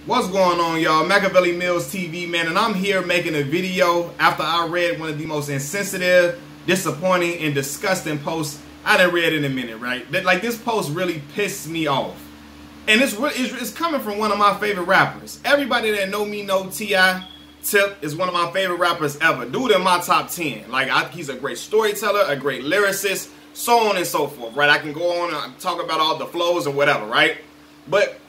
What's going on, y'all? Machiavelli Mills TV, man, and I'm here making a video after I read one of the most insensitive, disappointing, and disgusting posts I done read in a minute, right? Like, this post really pissed me off. And it's coming from one of my favorite rappers. Everybody that know me know T.I. Tip is one of my favorite rappers ever. Dude in my top 10. Like, he's a great storyteller, a great lyricist, so on and so forth, right? I can go on and talk about all the flows or whatever, right? But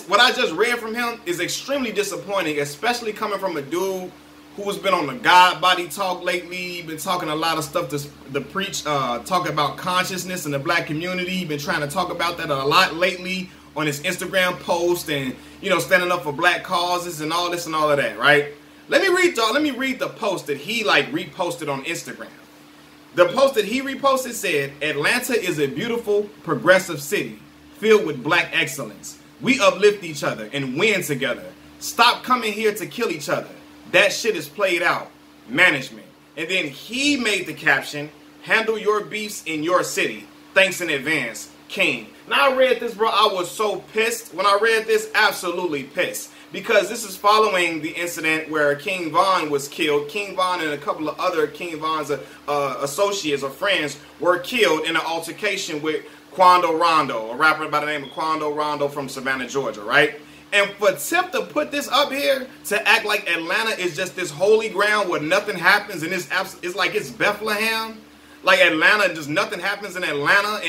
what I just read from him is extremely disappointing, especially coming from a dude who's been on the God body talk lately. He's been talking a lot of stuff to preach, talk about consciousness in the black community. He's been trying to talk about that a lot lately on his Instagram post and, you know, standing up for black causes and all this and all of that, right? Let me read the post that he reposted on Instagram. The post that he reposted said, "Atlanta is a beautiful, progressive city filled with black excellence. We uplift each other and win together. Stop coming here to kill each other. That shit is played out. Management." And then he made the caption, "Handle your beefs in your city. Thanks in advance, King." Now I read this, bro. I was so pissed when I read this. Absolutely pissed. Because this is following the incident where King Von was killed. King Von and a couple of other King Von's associates or friends were killed in an altercation with Quando Rondo, a rapper by the name of Quando Rondo from Savannah, Georgia, right? And for Tip to put this up here, to act like Atlanta is just this holy ground where nothing happens and it's like it's Bethlehem. Like Atlanta, just nothing happens in Atlanta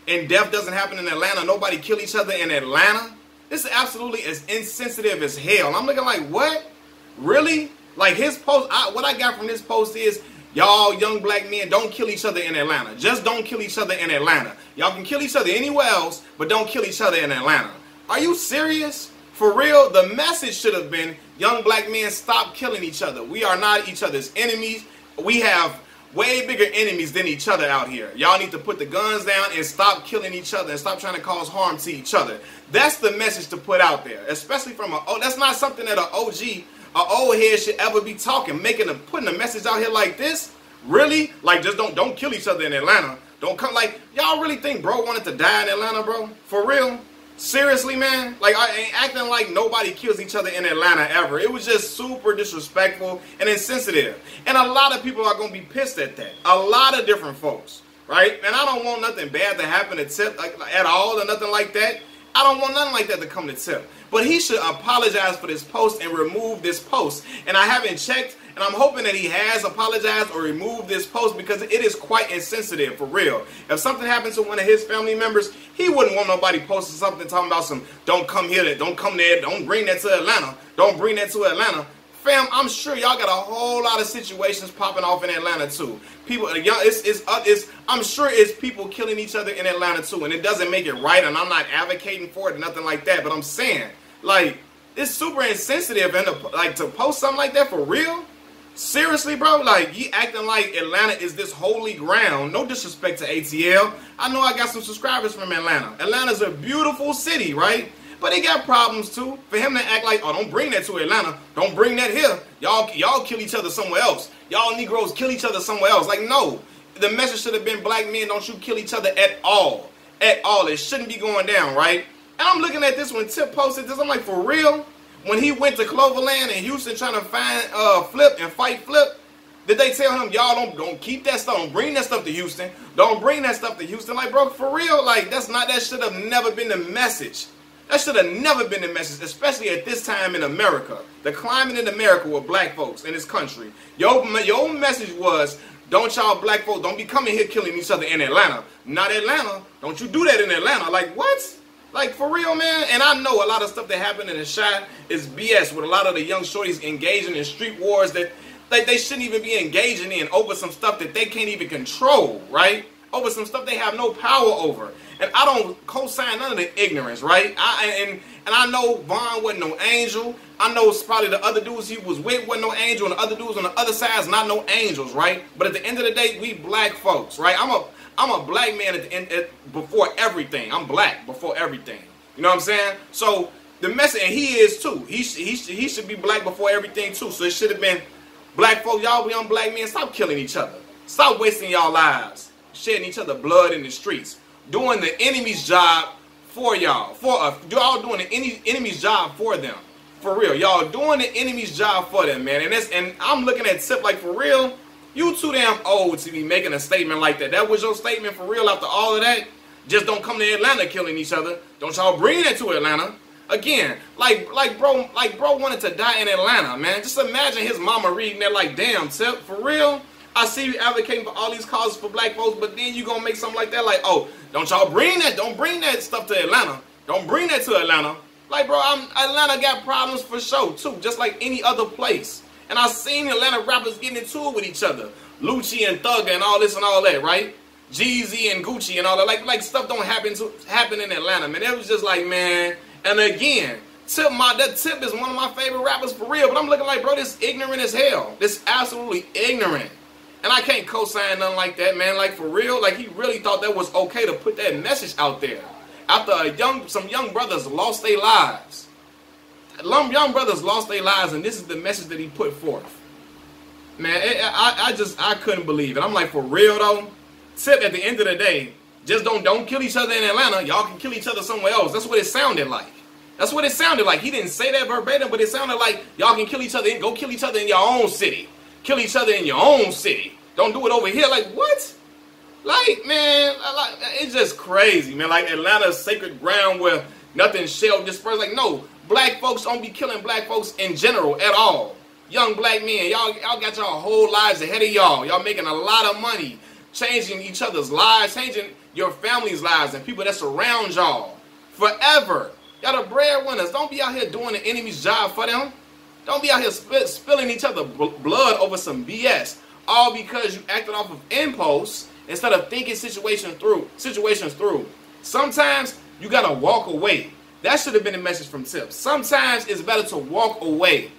and death doesn't happen in Atlanta. Nobody kill each other in Atlanta. This is absolutely as insensitive as hell. And I'm looking like, what? Really? Like his post, what I got from this post is, y'all young black men, don't kill each other in Atlanta. Just don't kill each other in Atlanta. Y'all can kill each other anywhere else, but don't kill each other in Atlanta. Are you serious? For real? The message should have been, young black men, stop killing each other. We are not each other's enemies. We have way bigger enemies than each other out here. Y'all need to put the guns down and stop killing each other and stop trying to cause harm to each other. That's the message to put out there, especially from that's not something that an OG, an old head should ever be talking, putting a message out here like this. Really? Like, just don't kill each other in Atlanta. Don't come, like, y'all really think bro wanted to die in Atlanta, bro? For real? Seriously, man? Like, I ain't acting like nobody kills each other in Atlanta ever. It was just super disrespectful and insensitive. And a lot of people are going to be pissed at that. A lot of different folks, right? And I don't want nothing bad to happen to Tip at all or nothing like that. I don't want nothing like that to come to Tip. But he should apologize for this post and remove this post. And I haven't checked, and I'm hoping that he has apologized or removed this post because it is quite insensitive, for real. If something happens to one of his family members, he wouldn't want nobody posting something talking about some, don't come here, don't come there, don't bring that to Atlanta, don't bring that to Atlanta. Fam, I'm sure y'all got a whole lot of situations popping off in Atlanta too. People, I'm sure it's people killing each other in Atlanta too, and it doesn't make it right, and I'm not advocating for it or nothing like that, but I'm saying, like, it's super insensitive and to post something like that for real? Seriously, bro? Like, you acting like Atlanta is this holy ground. No disrespect to ATL. I know I got some subscribers from Atlanta. Atlanta's a beautiful city, right? But they got problems too. For him to act like, oh, don't bring that to Atlanta. Don't bring that here. Y'all kill each other somewhere else. Y'all Negroes kill each other somewhere else. Like, no. The message should have been, black men, don't you kill each other at all. At all. It shouldn't be going down, right? And I'm looking at this when Tip posted this. I'm like, for real? When he went to Cloverland in Houston trying to find Flip and fight Flip, did they tell him, y'all don't keep that stuff, don't bring that stuff to Houston, don't bring that stuff to Houston? Like, bro, for real, like, that should have never been the message. That should have never been the message, especially at this time in America. The climate in America with black folks in this country. Your message was, don't y'all black folks, don't be coming here killing each other in Atlanta. Not Atlanta. Don't you do that in Atlanta. Like, what? Like, for real, man? And I know a lot of stuff that happened in the shot is BS with a lot of the young shorties engaging in street wars that they shouldn't even be engaging in over some stuff that they can't even control, right? Over some stuff they have no power over. And I don't co-sign none of the ignorance, right? And I know Vaughn wasn't no angel. I know probably the other dudes he was with wasn't no angel, and the other dudes on the other side is not no angels, right? But at the end of the day, we black folks, right? I'm a black man at the end, before everything. I'm black before everything. You know what I'm saying? So the message, and he is too. He should be black before everything too. So it should have been, black folks, y'all young black men, stop killing each other. Stop wasting y'all lives, shedding each other blood in the streets, doing the enemy's job for y'all. Y'all doing the enemy's job for them. For real, y'all doing the enemy's job for them, man. And I'm looking at Tip like, for real, you too damn old to be making a statement like that. That was your statement for real after all of that? Just don't come to Atlanta killing each other. Don't y'all bring that to Atlanta. Again, like bro wanted to die in Atlanta, man. Just imagine his mama reading that like, damn, Tip, for real? I see you advocating for all these causes for black folks, but then you gonna make something like that like, oh, don't y'all bring that. Don't bring that stuff to Atlanta. Don't bring that to Atlanta. Like, bro, Atlanta got problems for sure, too, just like any other place. And I seen Atlanta rappers getting into it with each other. Lucci and Thugger and all this and all that, right? Jeezy and Gucci and all that. Like stuff don't happen in Atlanta, man. It was just like, man. And again, that Tip is one of my favorite rappers for real. But I'm looking like, bro, this ignorant as hell. This absolutely ignorant. And I can't co-sign nothing like that, man. Like, for real, like, he really thought that was okay to put that message out there. After some young brothers lost their lives. Young brothers lost their lives, and this is the message that he put forth. Man, I couldn't believe it. I'm like, for real, though? Tip, at the end of the day, just don't kill each other in Atlanta. Y'all can kill each other somewhere else. That's what it sounded like. That's what it sounded like. He didn't say that verbatim, but it sounded like y'all can kill each other. Go kill each other in your own city. Kill each other in your own city. Don't do it over here. Like, what? Like, man, it's just crazy, man. Like, Atlanta's sacred ground where nothing shall disperse. Like, no, black folks don't be killing black folks in general at all. Young black men, y'all got y'all whole lives ahead of y'all. Y'all making a lot of money, changing each other's lives, changing your family's lives and people that surround y'all forever. Y'all the breadwinners. Don't be out here doing the enemy's job for them. Don't be out here spilling each other blood over some BS. All because you acted off of impulse instead of thinking situations through. Sometimes you gotta walk away. That should have been a message from Tip. Sometimes it's better to walk away,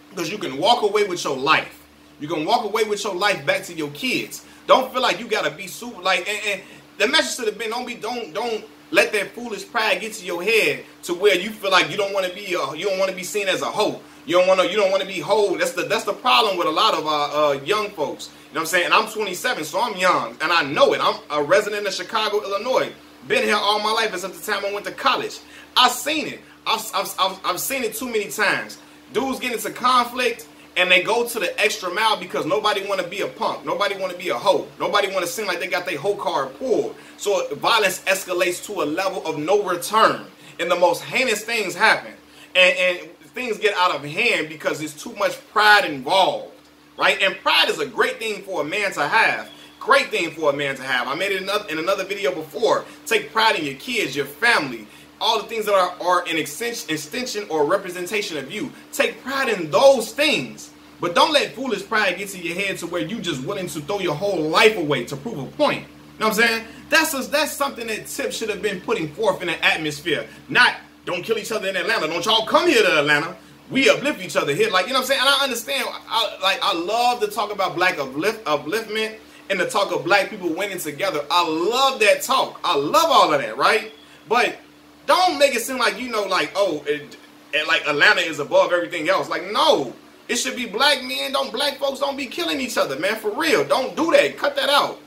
because you can walk away with your life. You can walk away with your life back to your kids. Don't feel like you gotta be super like. And the message should have been, don't let that foolish pride get to your head to where you feel like you don't want to be seen as a hoe. You don't want to be whole. That's the problem with a lot of young folks. You know what I'm saying? And I'm 27, so I'm young, and I know it. I'm a resident of Chicago, Illinois. Been here all my life except the time I went to college. I've seen it. I've seen it too many times. Dudes get into conflict, and they go to the extra mile because nobody want to be a punk. Nobody want to be a hoe. Nobody want to seem like they got their hoe card pulled. So violence escalates to a level of no return, and the most heinous things happen. And things get out of hand because there's too much pride involved, right? And pride is a great thing for a man to have. Great thing for a man to have. I made it in another video before. Take pride in your kids, your family, all the things that are an extension or representation of you. Take pride in those things. But don't let foolish pride get to your head to where you just willing to throw your whole life away to prove a point. You know what I'm saying? That's something that Tip should have been putting forth in the atmosphere. Not, don't kill each other in Atlanta. Don't y'all come here to Atlanta. We uplift each other here. Like, you know what I'm saying? And I understand. I love to talk about black upliftment and to talk of black people winning together. I love that talk. I love all of that, right? But don't make it seem like, you know, like, oh, like Atlanta is above everything else. Like, no. It should be black men. Black folks don't be killing each other, man. For real. Don't do that. Cut that out.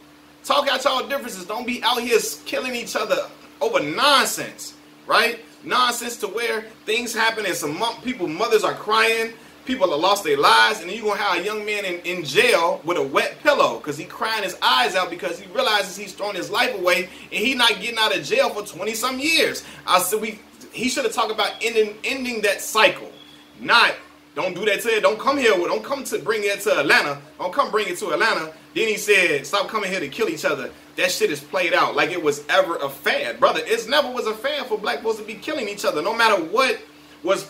Talk out y'all differences. Don't be out here killing each other over nonsense, right? Nonsense to where things happen and some mothers are crying, people have lost their lives, and then you're going to have a young man in jail with a wet pillow because he crying his eyes out because he realizes he's throwing his life away and he's not getting out of jail for 20-some years. I said he should have talked about ending that cycle. Not, don't do that to it. Don't come here. Don't come to bring it to Atlanta. Don't come bring it to Atlanta. Then he said, stop coming here to kill each other. That shit is played out like it was ever a fad. Brother, it never was a fad for black folks to be killing each other. No matter what was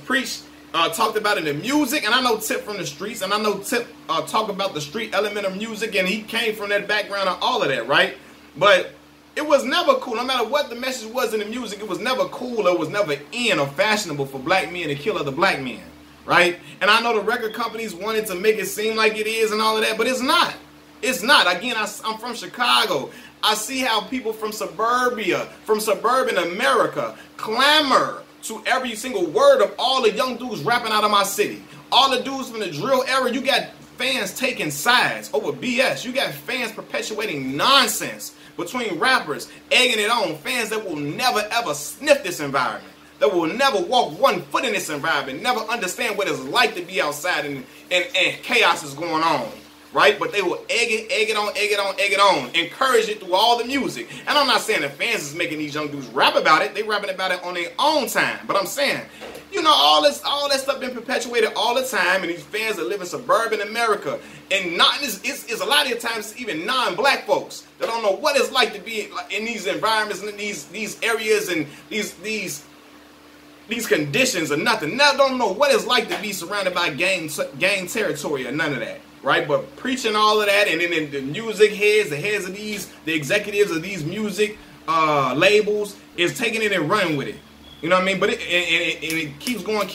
preached, talked about in the music. And I know Tip from the streets. And I know Tip talk about the street element of music. And he came from that background and all of that, right? But it was never cool. No matter what the message was in the music, it was never cool. It was never in or fashionable for black men to kill other black men, right? And I know the record companies wanted to make it seem like it is and all of that, but it's not. It's not. Again, I'm from Chicago. I see how people from suburbia, from suburban America, clamor to every single word of all the young dudes rapping out of my city. All the dudes from the drill era, you got fans taking sides over BS. You got fans perpetuating nonsense between rappers, egging it on, fans that will never ever sniff this environment. that will never walk 1 foot in this environment, never understand what it's like to be outside and chaos is going on, right? But they will egg it on, encourage it through all the music. And I'm not saying the fans is making these young dudes rap about it. They rapping about it on their own time. But I'm saying, you know, all that stuff been perpetuated all the time, and these fans that live in suburban America, and it's a lot of the times even non-black folks that don't know what it's like to be in these environments and in these areas and these conditions or nothing. Now don't know what it's like to be surrounded by gang territory or none of that, right? But preaching all of that, and then the music heads, the executives of these music labels is taking it and running with it. You know what I mean? But it keeps going.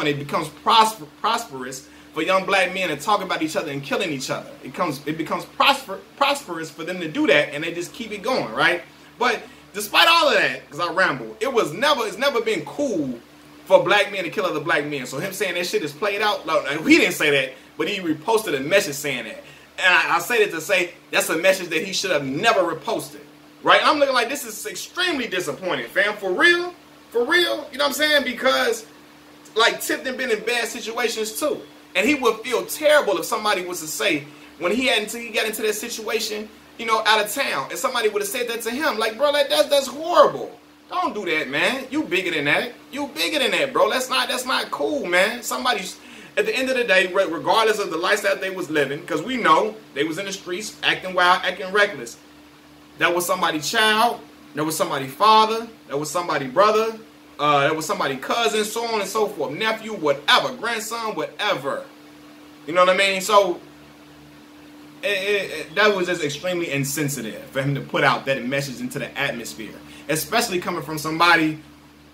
It becomes prosperous for young black men to talk about each other and killing each other. It becomes prosperous for them to do that, and they just keep it going, right? But despite all of that, because I ramble, it's never been cool for black men to kill other black men. So him saying that shit is played out, like, he didn't say that, but he reposted a message saying that. And I say that to say that's a message that he should have never reposted, right? And I'm looking like this is extremely disappointing, fam. For real. You know what I'm saying? Because, like, Tipton been in bad situations too. And he would feel terrible if somebody was to say, when he got into that situation, you know, out of town, and somebody would have said that to him. Like, bro, like, that's horrible. Don't do that, man. You bigger than that. You bigger than that, bro. That's not cool, man. Somebody's, at the end of the day, regardless of the lifestyle they was living, because we know they was in the streets acting wild, acting reckless. That was somebody's child. That was somebody's father. That was somebody's brother. That was somebody's cousin, so on and so forth. Nephew, whatever. Grandson, whatever. You know what I mean? So, that was just extremely insensitive for him to put out that message into the atmosphere. Especially coming from somebody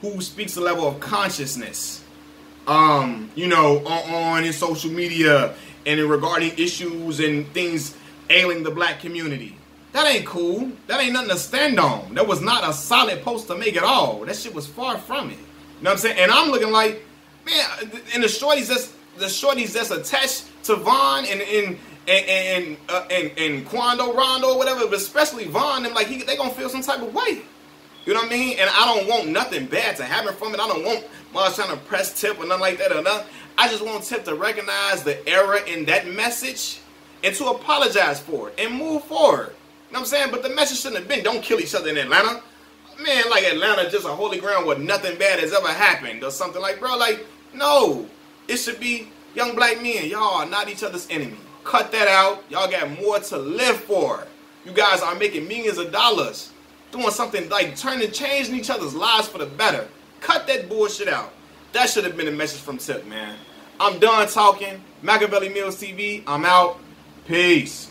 who speaks a level of consciousness. You know, on in social media and regarding issues and things ailing the black community. That ain't cool. That ain't nothing to stand on. That was not a solid post to make at all. That shit was far from it. You know what I'm saying? And I'm looking like, man, and the shorties that's attached to Vaughn and Quando, Rondo, or whatever, but especially Vaughn, them like they gonna feel some type of way. You know what I mean? And I don't want nothing bad to happen from it. I don't want Mars trying to press Tip or nothing like that or nothing. I just want Tip to recognize the error in that message and to apologize for it and move forward. You know what I'm saying? But the message shouldn't have been, don't kill each other in Atlanta. Man, like Atlanta just a holy ground where nothing bad has ever happened or something. Like, bro, like, no. It should be young black men. Y'all are not each other's enemy. Cut that out. Y'all got more to live for. You guys are making millions of dollars. Doing something like changing each other's lives for the better. Cut that bullshit out. That should have been a message from Tip, man. I'm done talking. Machiavelli Mills TV, I'm out. Peace.